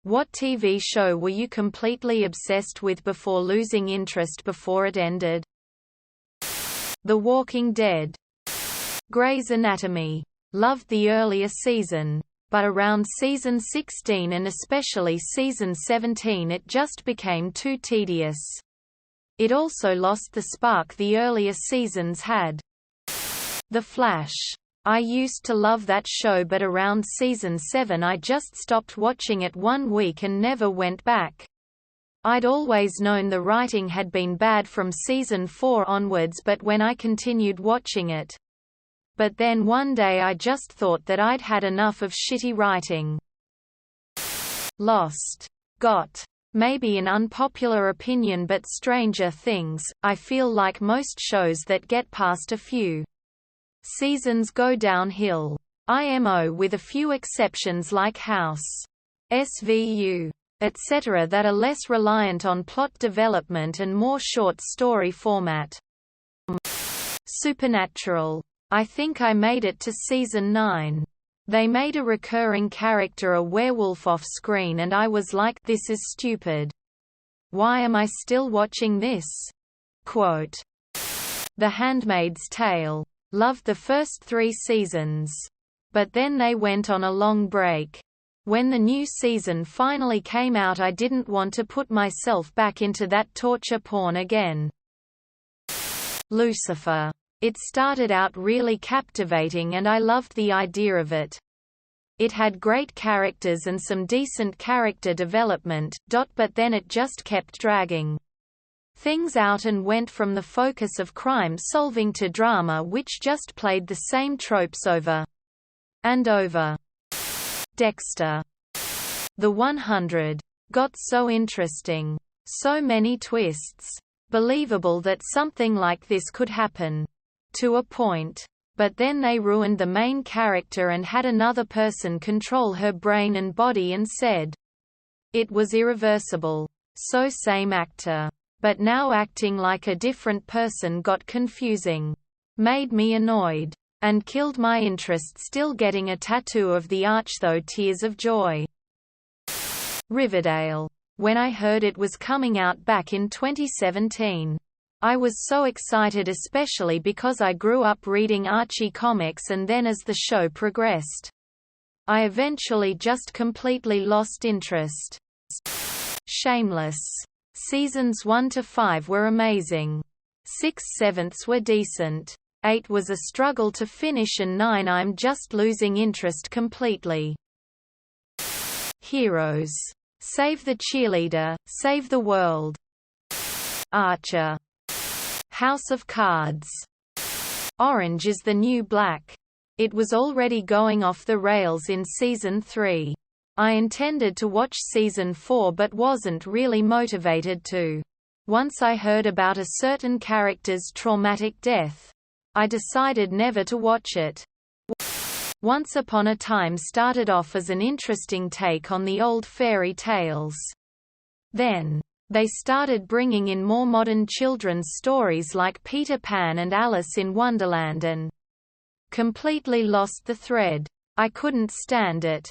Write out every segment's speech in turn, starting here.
What TV show were you completely obsessed with before losing interest before it ended? The Walking Dead. Grey's Anatomy. Loved the earlier season. But around season 16 and especially season 17 it just became too tedious. It also lost the spark the earlier seasons had. The Flash. I used to love that show but around season 7 I just stopped watching it 1 week and never went back. I'd always known the writing had been bad from season 4 onwards but when I continued watching it. But then one day I just thought that I'd had enough of shitty writing. Lost. Got. Maybe an unpopular opinion but Stranger Things, I feel like most shows that get past a few seasons go downhill. IMO with a few exceptions like House, SVU, etc. that are less reliant on plot development and more short story format. Supernatural. I think I made it to season 9. They made a recurring character a werewolf off screen and I was like, this is stupid. Why am I still watching this? Quote. The Handmaid's Tale. Loved the first 3 seasons. But then they went on a long break. When the new season finally came out I didn't want to put myself back into that torture porn again. Lucifer. It started out really captivating and I loved the idea of it. It had great characters and some decent character development, but then it just kept dragging things out and went from the focus of crime solving to drama which just played the same tropes over and over. Dexter. The 100. Got so interesting. So many twists. Believable that something like this could happen. To a point. But then they ruined the main character and had another person control her brain and body and said it was irreversible. So same actor. But now acting like a different person got confusing. Made me annoyed. And killed my interest still getting a tattoo of the arch though tears of joy. Riverdale. When I heard it was coming out back in 2017. I was so excited especially because I grew up reading Archie comics and then as the show progressed, I eventually just completely lost interest. Shameless. Seasons 1 to 5 were amazing. 6/7 were decent. 8 was a struggle to finish and 9 I'm just losing interest completely. Heroes. Save the Cheerleader, Save the World. Archer. House of Cards. Orange is the New Black. It was already going off the rails in season 3. I intended to watch season 4 but wasn't really motivated to. Once I heard about a certain character's traumatic death, I decided never to watch it. Once Upon a Time started off as an interesting take on the old fairy tales. Then, they started bringing in more modern children's stories like Peter Pan and Alice in Wonderland and completely lost the thread. I couldn't stand it.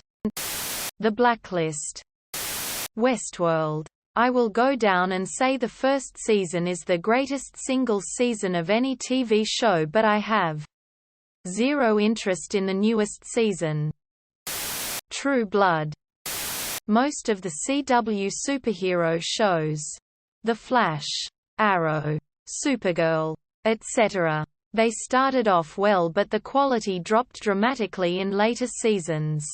The Blacklist. Westworld. I will go down and say the first season is the greatest single season of any TV show but I have zero interest in the newest season. True Blood. Most of the CW superhero shows. The Flash, Arrow, Supergirl, etc. They started off well but the quality dropped dramatically in later seasons.